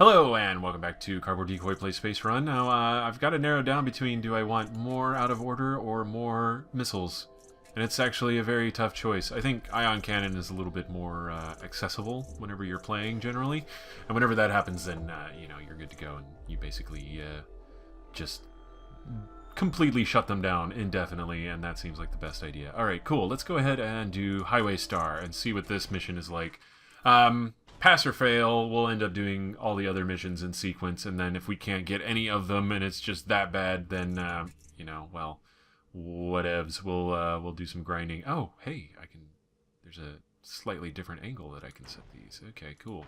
Hello and welcome back to Cardboard Decoy Play Space Run. Now I've got to narrow down between do I want more out of order or more missiles, and it's actually a very tough choice. I think ion cannon is a little bit more accessible whenever you're playing generally, and whenever that happens, then you know, you're good to go and you basically just completely shut them down indefinitely, and that seems like the best idea. All right, cool. Let's go ahead and do Highway Star and see what this mission is like. Pass or fail, we'll end up doing all the other missions in sequence, and then if we can't get any of them and it's just that bad, then, you know, well, whatevs. We'll do some grinding. Oh, hey, there's a slightly different angle that I can set these. Okay, cool.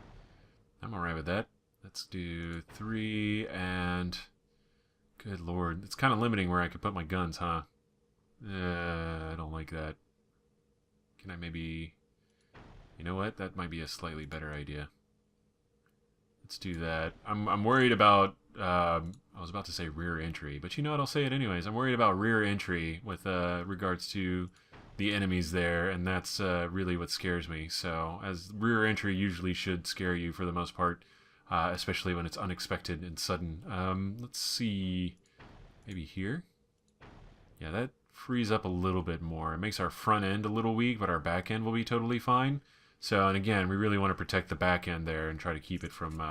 I'm alright with that. Let's do 3 and... Good lord, it's kind of limiting where I could put my guns, huh? I don't like that. Can I maybe... You know what? That might be a slightly better idea. Let's do that. I'm worried about... I was about to say rear entry, but you know what? I'll say it anyways. I'm worried about rear entry with regards to the enemies there, and that's really what scares me. So, as rear entry usually should scare you for the most part, especially when it's unexpected and sudden. Let's see... Maybe here? Yeah, that frees up a little bit more. It makes our front end a little weak, but our back end will be totally fine. So, and again, we really want to protect the back end there and try to keep it from,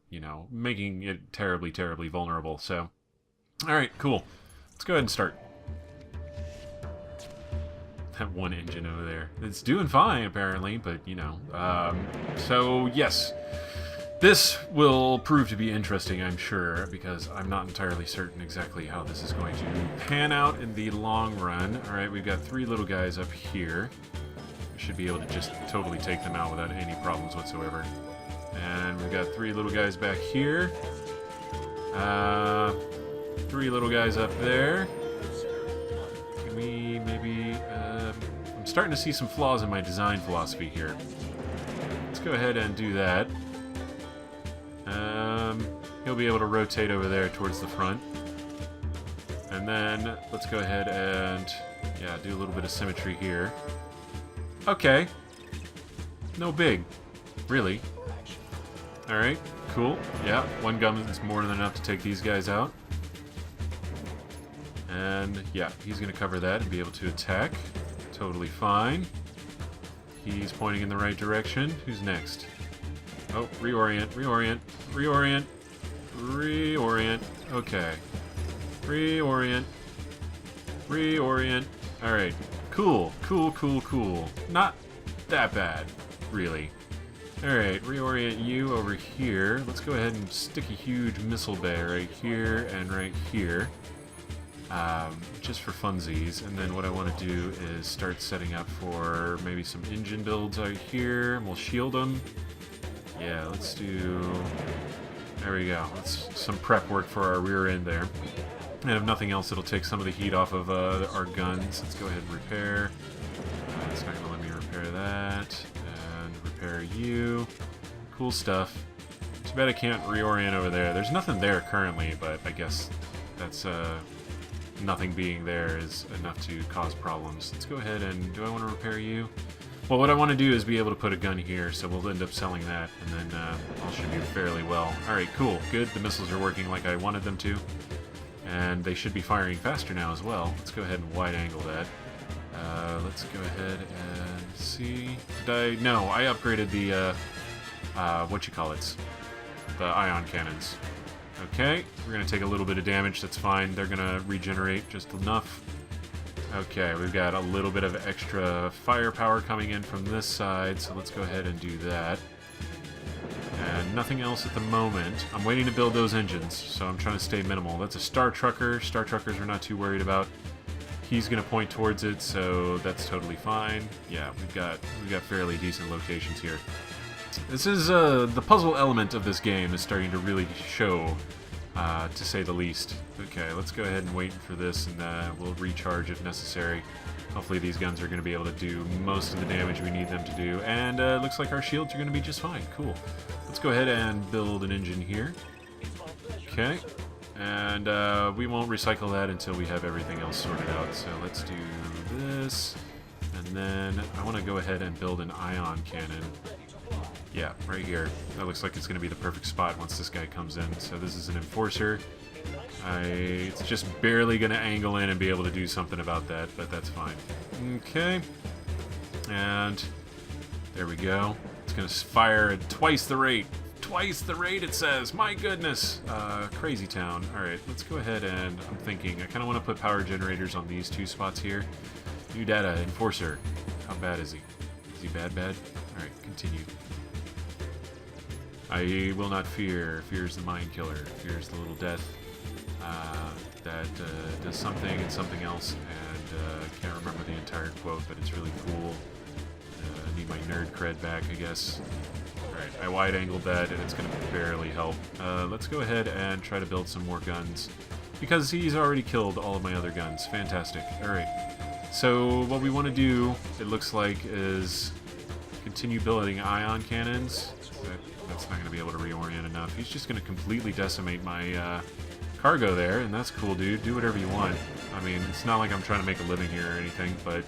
you know, making it terribly, terribly vulnerable. So, alright, cool. Let's go ahead and start. That one engine over there. It's doing fine, apparently, but, you know. So, yes. This will prove to be interesting, I'm sure, because I'm not entirely certain exactly how this is going to pan out in the long run. Alright, we've got 3 little guys up here. Should be able to just totally take them out without any problems whatsoever. And we've got 3 little guys back here. 3 little guys up there. Can we maybe... I'm starting to see some flaws in my design philosophy here. Let's go ahead and do that. He'll be able to rotate over there towards the front. And then let's go ahead and, yeah, do a little bit of symmetry here. Okay. No big. Really. Alright, cool. Yeah, 1 gun is more than enough to take these guys out. And, yeah, he's going to cover that and be able to attack. Totally fine. He's pointing in the right direction. Who's next? Oh, reorient, reorient, reorient, reorient. Okay. Reorient. Reorient. Alright. Cool, cool, cool, cool. Not that bad, really. Alright, reorient you over here. Let's go ahead and stick a huge missile bay right here and right here. Just for funsies. And then what I want to do is start setting up for maybe some engine builds out here. And we'll shield them. Yeah, let's do... There we go. Let's some prep work for our rear end there. And if nothing else, it'll take some of the heat off of our guns. Let's go ahead and repair. It's not going to let me repair that. And repair you. Cool stuff. Too bad I can't reorient over there. There's nothing there currently, but I guess that's... nothing being there is enough to cause problems. Let's go ahead and... Do I want to repair you? Well, what I want to do is be able to put a gun here, so we'll end up selling that, and then all should do fairly well. Alright, cool. Good. The missiles are working like I wanted them to. And they should be firing faster now as well. Let's go ahead and wide angle that. Let's go ahead and see. No, I upgraded the, whatchamacallits. The ion cannons. Okay, we're going to take a little bit of damage, that's fine. They're going to regenerate just enough. Okay, we've got a little bit of extra firepower coming in from this side, so let's go ahead and do that. And nothing else at the moment. I'm waiting to build those engines, so I'm trying to stay minimal. That's a Star Trucker. Star Truckers we're not too worried about. He's going to point towards it, so that's totally fine. Yeah, we've got fairly decent locations here. This is the puzzle element of this game is starting to really show, to say the least. Okay, let's go ahead and wait for this, and we'll recharge if necessary. Hopefully these guns are going to be able to do most of the damage we need them to do. And it looks like our shields are going to be just fine. Cool. Let's go ahead and build an engine here. Okay. And we won't recycle that until we have everything else sorted out. So let's do this. And then I want to go ahead and build an ion cannon. Yeah, right here. That looks like it's going to be the perfect spot once this guy comes in. So this is an enforcer. It's just barely going to angle in and be able to do something about that, but that's fine. Okay. And there we go. It's going to fire at twice the rate. Twice the rate, it says. My goodness. Crazy town. All right, let's go ahead and I'm thinking I kind of want to put power generators on these two spots here. New data, enforcer. How bad is he? Is he bad? All right, continue. I will not fear. Fears the mind killer. Fears the little death. That does something and something else, and can't remember the entire quote, but it's really cool. I need my nerd cred back, I guess. Alright, I wide-angled that, and it's going to barely help. Let's go ahead and try to build some more guns, because he's already killed all of my other guns. Fantastic. Alright, so what we want to do, it looks like, is continue building ion cannons. That's not going to be able to reorient enough. He's just going to completely decimate my cargo there, and that's cool, dude. Do whatever you want. I mean, it's not like I'm trying to make a living here or anything, but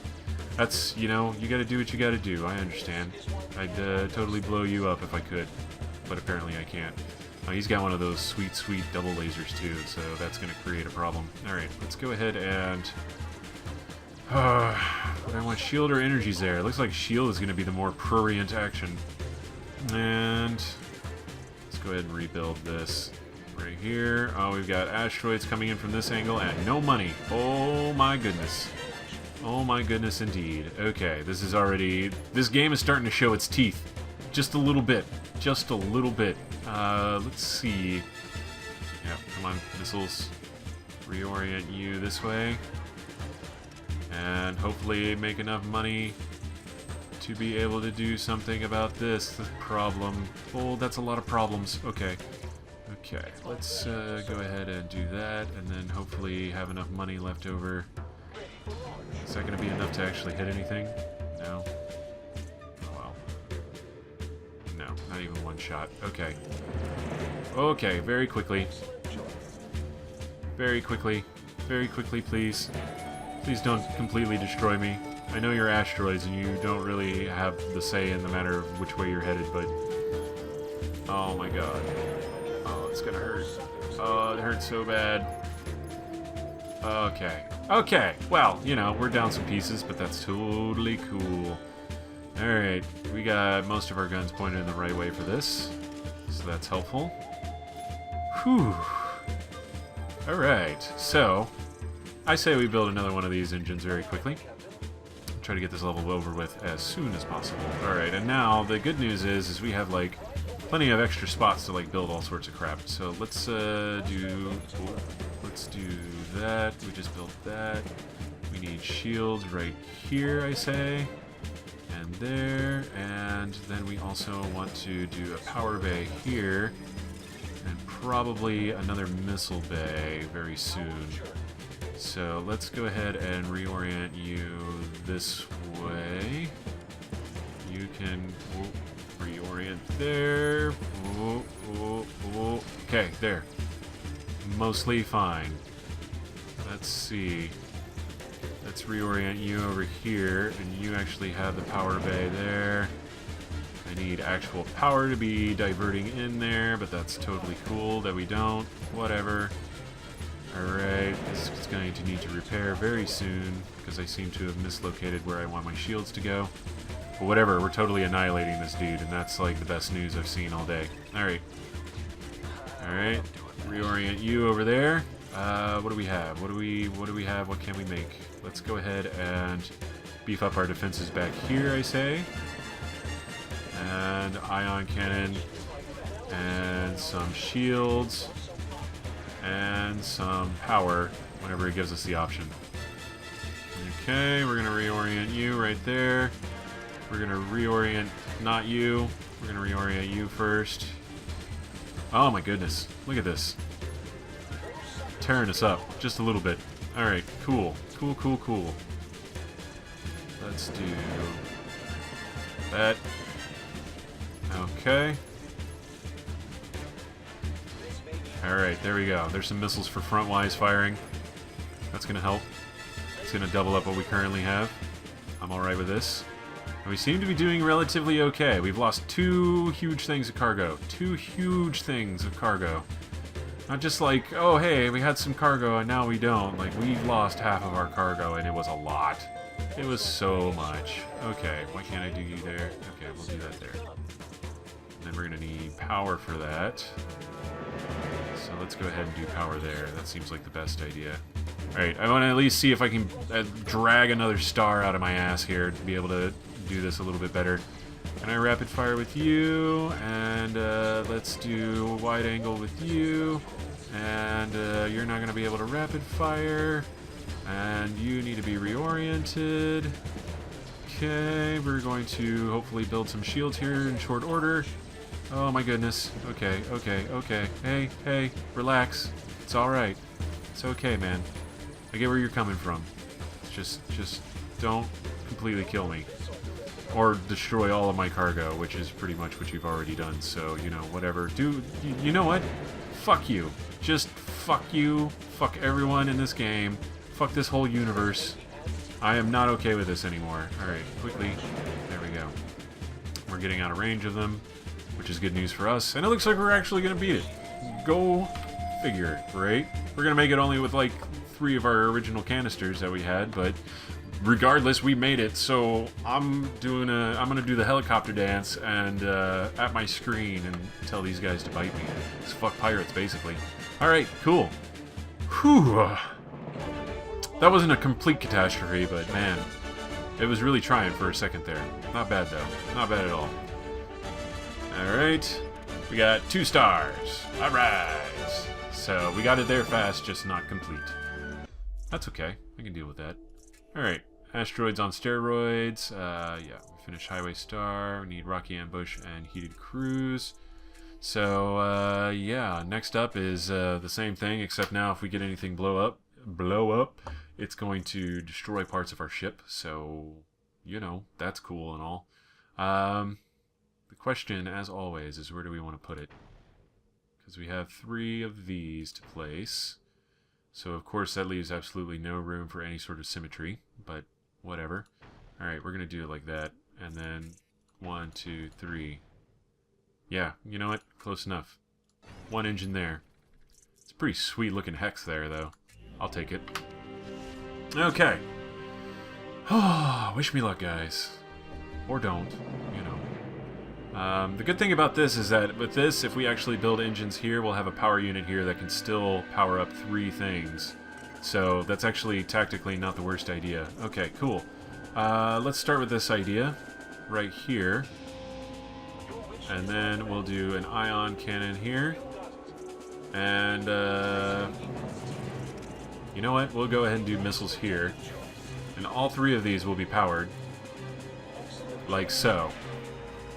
that's, you know, you gotta do what you gotta do. I understand. I'd totally blow you up if I could, but apparently I can't. He's got one of those sweet, sweet double lasers too, so that's gonna create a problem. Alright, let's go ahead and... I want shield or energies there. It looks like shield is gonna be the more prurient action. And... let's go ahead and rebuild this. Right here. Oh, we've got asteroids coming in from this angle and no money. Oh my goodness. Oh my goodness indeed. Okay, this is already... this game is starting to show its teeth. Just a little bit. Just a little bit. Let's see. Yeah, come on, missiles. Reorient you this way. And hopefully make enough money to be able to do something about this problem. Oh, that's a lot of problems. Okay. Okay, let's go ahead and do that, and then hopefully have enough money left over. Is that going to be enough to actually hit anything? No? Oh well. No, not even one shot. Okay. Okay, very quickly. Very quickly. Very quickly, please. Please don't completely destroy me. I know you're asteroids and you don't really have the say in the matter of which way you're headed, but... oh my god. Oh, it's gonna hurt. Oh, it hurts so bad. Okay. Okay, well, you know, we're down some pieces, but that's totally cool. Alright, we got most of our guns pointed in the right way for this, so that's helpful. Whew. Alright, so, I say we build another one of these engines very quickly. Try to get this level over with as soon as possible. Alright, and now, the good news is we have, like, plenty of extra spots to like build all sorts of crap. So let's do that. We just built that. We need shields right here, I say, and there, and then we also want to do a power bay here, and probably another missile bay very soon. So let's go ahead and reorient you this way. You can reorient there. Okay, there. Mostly fine. Let's see. Let's reorient you over here, and you actually have the power bay there. I need actual power to be diverting in there, but that's totally cool that we don't. Whatever. Alright, this is going to need to repair very soon, because I seem to have mislocated where I want my shields to go. But whatever, we're totally annihilating this dude, and that's like the best news I've seen all day. Alright. Alright, reorient you over there. What do we have? What do we have? What can we make? Let's go ahead and beef up our defenses back here, I say. And ion cannon, and some shields, and some power whenever it gives us the option. Okay, we're gonna reorient you right there. We're gonna reorient not you. We're gonna reorient you first. Oh my goodness, look at this. Tearing us up just a little bit. Alright, cool. Cool, cool, cool. Let's do that. Okay. Alright, there we go. There's some missiles for front-wise firing. That's gonna help. It's gonna double up what we currently have. I'm alright with this. And we seem to be doing relatively okay. We've lost 2 huge things of cargo. 2 huge things of cargo. Not just like, oh hey, we had some cargo and now we don't. Like, we lost half of our cargo and it was a lot. It was so much. Okay, why can't I do you there? Okay, we'll do that there. And then we're gonna need power for that. So let's go ahead and do power there. That seems like the best idea. Alright, I want to at least see if I can drag another star out of my ass here to be able to do this a little bit better. Can I rapid fire with you? And let's do a wide angle with you. And you're not going to be able to rapid fire. And you need to be reoriented. Okay, we're going to hopefully build some shields here in short order. Oh my goodness. Okay, okay, okay. Hey, hey, relax. It's alright. It's okay, man. I get where you're coming from. Just don't completely kill me. Or destroy all of my cargo, which is pretty much what you've already done, so, you know, whatever. You know what? Fuck you. Just fuck you. Fuck everyone in this game. Fuck this whole universe. I am not okay with this anymore. Alright, quickly. There we go. We're getting out of range of them, which is good news for us. And it looks like we're actually going to beat it. Go figure, right? We're going to make it only with, like, 3 of our original canisters that we had, but regardless, we made it, so I'm gonna do the helicopter dance and at my screen and tell these guys to bite me. It's fuck pirates, basically. Alright, cool. Whew. That wasn't a complete catastrophe, but man, it was really trying for a second there. Not bad, though. Not bad at all. Alright, we got 2 stars. Alright. So, we got it there fast, just not complete. That's okay. I can deal with that. Alright. Asteroids on steroids. Yeah, we finished Highway Star. We need Rocky Ambush and Heated Cruise. So, yeah, next up is the same thing, except now if we get anything blow up, it's going to destroy parts of our ship. So, you know, that's cool and all. The question, as always, is where do we want to put it? Because we have 3 of these to place. So, of course, that leaves absolutely no room for any sort of symmetry, but whatever. Alright, we're going to do it like that. And then 1, 2, 3. Yeah, you know what? Close enough. 1 engine there. It's a pretty sweet looking hex there, though. I'll take it. Okay. Wish me luck, guys. Or don't, you know. The good thing about this is that with this, if we actually build engines here, we'll have a power unit here that can still power up 3 things. So that's actually tactically not the worst idea. Okay, cool. Let's start with this idea right here. And then we'll do an ion cannon here. And, you know what? We'll go ahead and do missiles here. And all 3 of these will be powered. Like so.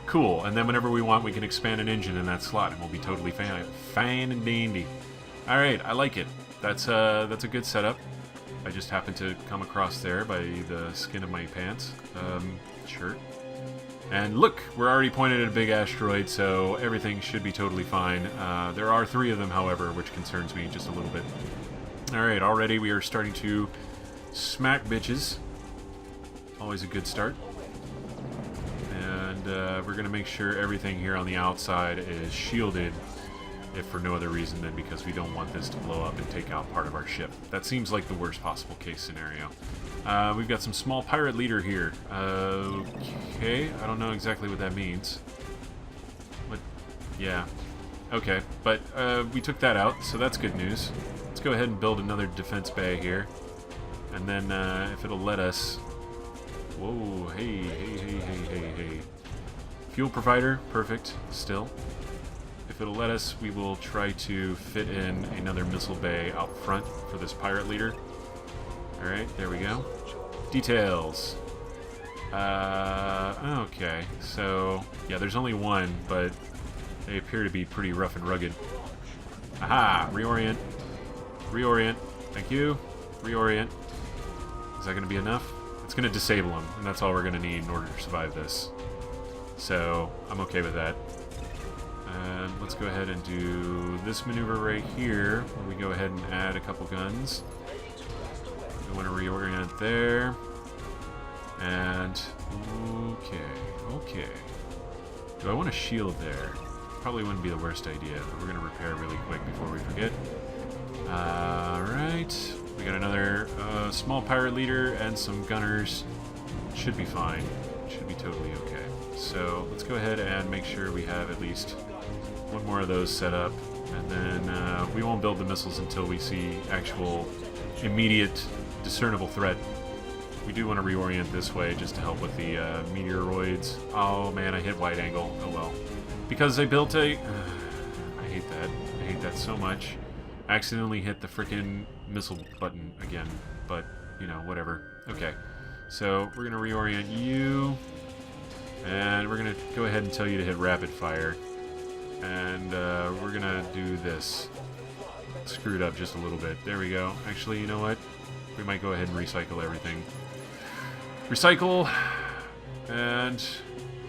Cool, and then whenever we want, we can expand an engine in that slot, and we'll be totally fine and dandy. Alright, I like it. That's a good setup. I just happened to come across there by the skin of my pants. Sure. And look, we're already pointed at a big asteroid, so everything should be totally fine. There are 3 of them, however, which concerns me just a little bit. Alright, already we are starting to smack bitches. Always a good start. And we're going to make sure everything here on the outside is shielded, if for no other reason than because we don't want this to blow up and take out part of our ship. That seems like the worst possible case scenario. We've got some small pirate leader here. Okay, I don't know exactly what that means. What? Yeah. Okay, but we took that out, so that's good news. Let's go ahead and build another defense bay here. And then if it'll let us... Whoa, hey. Fuel provider, perfect, still. If it'll let us, we will try to fit in another missile bay out front for this pirate leader. Alright, there we go. Details. Okay, so, yeah, there's only 1, but they appear to be pretty rough and rugged. Aha! Reorient. Reorient. Thank you. Reorient. Is that going to be enough? It's going to disable them, and that's all we're going to need in order to survive this. So, I'm okay with that. And let's go ahead and do this maneuver right here, where we go ahead and add a couple guns. We want to reorient there. And okay. Do I want a shield there? Probably wouldn't be the worst idea, but we're gonna repair really quick before we forget. Alright. We got another small pirate leader and some gunners. Should be fine. Should be totally okay. So let's go ahead and make sure we have at least one more of those set up. And then we won't build the missiles until we see actual immediate discernible threat. We do want to reorient this way just to help with the meteoroids. Oh man, I hit wide angle. Oh well. Because I built a... I hate that. I hate that so much. I accidentally hit the frickin' missile button again. But, you know, whatever. Okay. So, we're going to reorient you. And we're going to go ahead and tell you to hit rapid fire. And we're going to do this. Screw it up just a little bit. There we go. Actually, you know what? We might go ahead and recycle everything. Recycle. And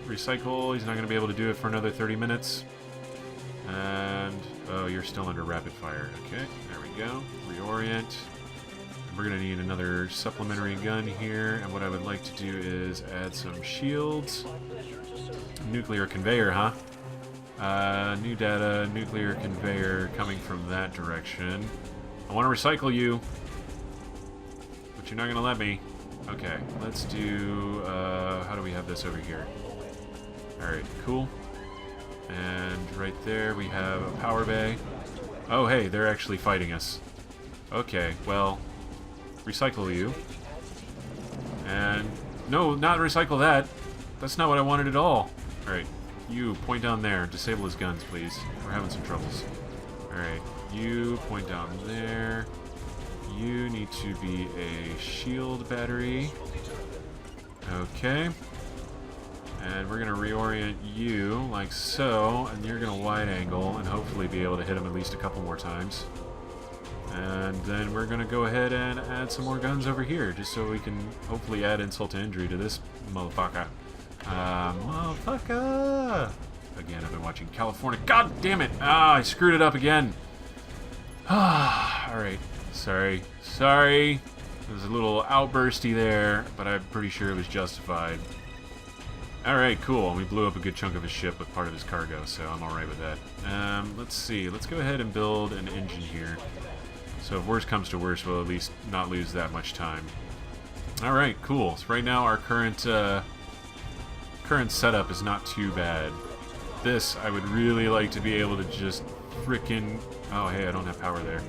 recycle. He's not going to be able to do it for another 30 minutes. And, oh, you're still under rapid fire. Okay, there we go. Reorient. We're going to need another supplementary gun here. And what I would like to do is add some shields. Nuclear conveyor, huh? New data, nuclear conveyor coming from that direction. I want to recycle you. But you're not going to let me. Okay, let's do... how do we have this over here? Alright, cool. And right there we have a power bay. Oh, hey, they're actually fighting us. Okay, well, recycle you. And, no, not recycle that. That's not what I wanted at all. Alright, you, point down there. Disable his guns, please. We're having some troubles. Alright, you, point down there. You need to be a shield battery. Okay. And we're going to reorient you like so, and you're going to wide angle and hopefully be able to hit him at least a couple more times. And then we're going to go ahead and add some more guns over here, just so we can hopefully add insult to injury to this motherfucker. Motherfucker! Again, I've been watching California. God damn it! Ah, I screwed it up again. Alright. Sorry. Sorry. There was a little outbursty there, but I'm pretty sure it was justified. Alright, cool. We blew up a good chunk of his ship with part of his cargo, so I'm alright with that. Let's see. Let's go ahead and build an engine here. So if worse comes to worse, we'll at least not lose that much time. Alright, cool. So right now our current setup is not too bad. This, I would really like to be able to just frickin'... Oh, hey, I don't have power there.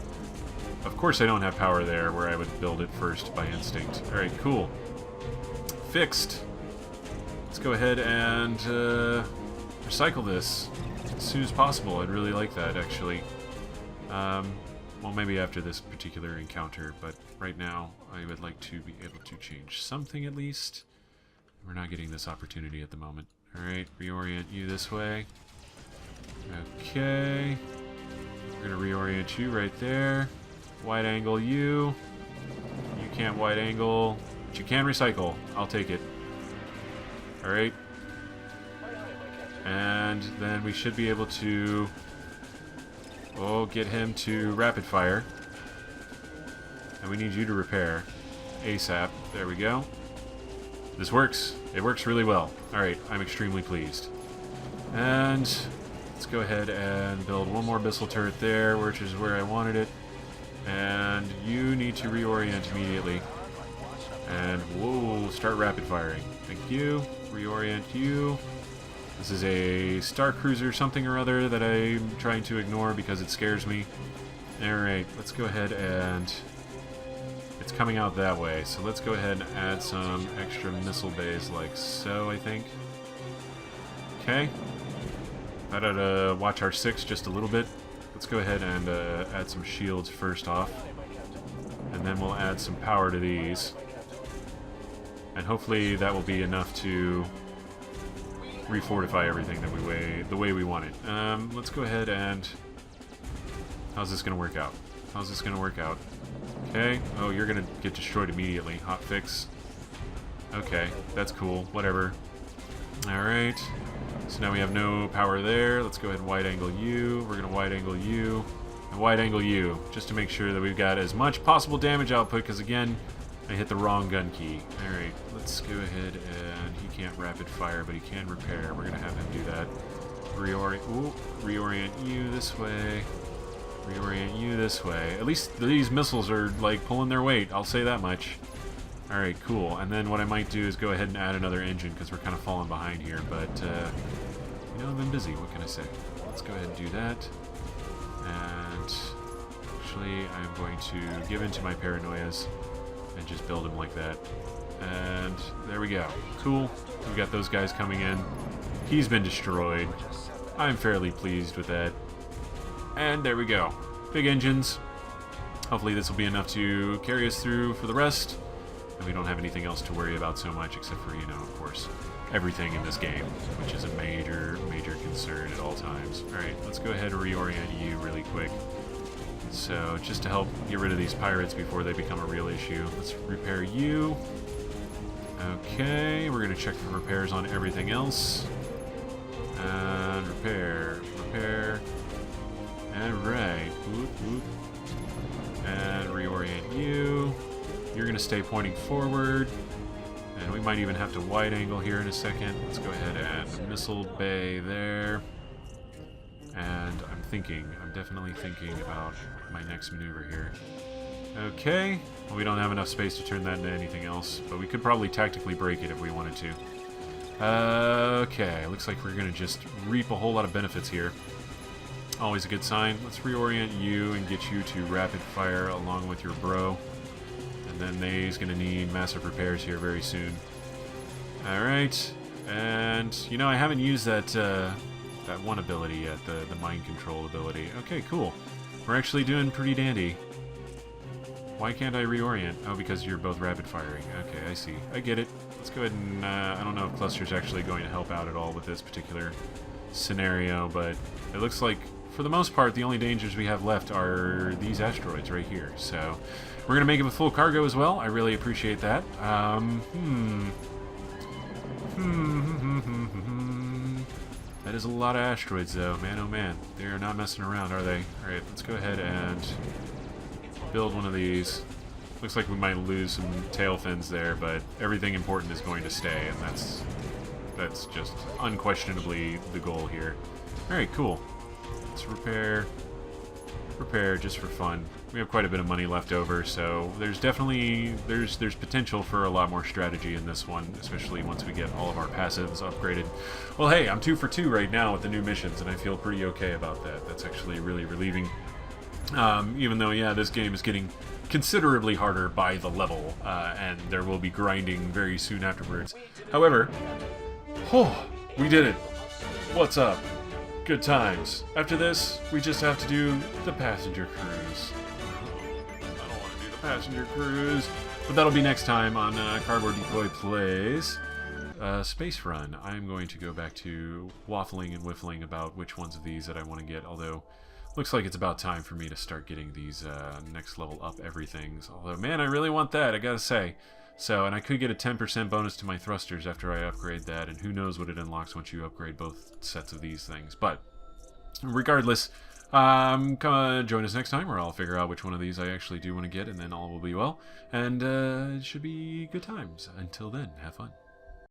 Of course I don't have power there, where I would build it first by instinct. Alright, cool. Fixed. Let's go ahead and recycle this as soon as possible. I'd really like that, actually. Well, maybe after this particular encounter, but right now I would like to be able to change something at least. We're not getting this opportunity at the moment. Alright, reorient you this way. Okay. We're going to reorient you right there. Wide angle you. You can't wide angle, but you can recycle. I'll take it. Alright. And then we should be able to... Oh, get him to rapid fire. And we need you to repair. ASAP. There we go. This works. It works really well. Alright, I'm extremely pleased. And let's go ahead and build one more missile turret there, which is where I wanted it. And you need to reorient immediately. And whoa, start rapid firing. Thank you. Reorient you. This is a Star Cruiser something or other that I'm trying to ignore because it scares me. Alright, let's go ahead and... It's coming out that way, so let's go ahead and add some extra missile bays like so, I think. Okay. That ought to watch our 6 just a little bit. Let's go ahead and add some shields first off. And then we'll add some power to these. And hopefully that will be enough to refortify everything that the way we want it. Let's go ahead and... How's this going to work out? How's this going to work out? Okay. Oh, you're going to get destroyed immediately. Hot fix. Okay, that's cool. Whatever. Alright. So now we have no power there. Let's go ahead and wide angle you. We're going to wide angle you. And wide angle you. Just to make sure that we've got as much possible damage output. Because again, I hit the wrong gun key. Alright, let's go ahead and... He can't rapid fire, but he can repair. We're going to have him do that. Reorient you this way. Reorient you this way. At least these missiles are, like, pulling their weight. I'll say that much. Alright, cool. And then what I might do is go ahead and add another engine, because we're kind of falling behind here. But, you know, I've been busy. What can I say? Let's go ahead and do that. And... Actually, I'm going to give in to my paranoias and just build him like that. And there we go. Cool. We've got those guys coming in. He's been destroyed. I'm fairly pleased with that. And there we go. Big engines. Hopefully this will be enough to carry us through for the rest. And we don't have anything else to worry about so much, except for, you know, of course, everything in this game, which is a major, major concern at all times. Alright, let's go ahead and reorient you really quick. So, just to help get rid of these pirates before they become a real issue. Let's repair you. Okay, we're going to check for repairs on everything else. And repair, repair. And right. Whoop, whoop. And reorient you. You're going to stay pointing forward. And we might even have to wide angle here in a second. Let's go ahead and missile bay there. And I'm definitely thinking about my next maneuver here. Okay, well, we don't have enough space to turn that into anything else, but we could probably tactically break it if we wanted to. Okay, looks like we're going to just reap a whole lot of benefits here. Always a good sign. Let's reorient you and get you to rapid fire along with your bro. And then they's going to need massive repairs here very soon. Alright, and, you know, I haven't used that one ability yet, the mind control ability. Okay, cool. We're actually doing pretty dandy. Why can't I reorient? Oh, because you're both rapid firing. Okay, I see. I get it. Let's go ahead and, I don't know if Cluster's actually going to help out at all with this particular scenario, but it looks like, for the most part, the only dangers we have left are these asteroids right here. So, we're going to make it with full cargo as well. I really appreciate that. That is a lot of asteroids, though. Man, oh man. They are not messing around, are they? Alright, let's go ahead and build one of these. Looks like we might lose some tail fins there, but everything important is going to stay, and that's just unquestionably the goal here. Alright, cool. Let's repair just for fun. We have quite a bit of money left over, so there's definitely there's potential for a lot more strategy in this one, especially once we get all of our passives upgraded. Well, hey, I'm 2 for 2 right now with the new missions, and I feel pretty okay about that. That's actually really relieving. Even though, yeah, this game is getting considerably harder by the level, and there will be grinding very soon afterwards. However, we did it. What's up? Good times. After this, we just have to do the passenger cruise. I don't want to do the passenger cruise, but that'll be next time on Cardboard Decoy Plays Space Run. I'm going to go back to waffling and whiffling about which ones of these that I want to get, although looks like it's about time for me to start getting these next level up everythings. Although, man, I really want that, I gotta say. So, and I could get a 10% bonus to my thrusters after I upgrade that, and who knows what it unlocks once you upgrade both sets of these things. But, regardless, come join us next time where I'll figure out which one of these I actually do want to get, and then all will be well. And it should be good times. Until then, have fun.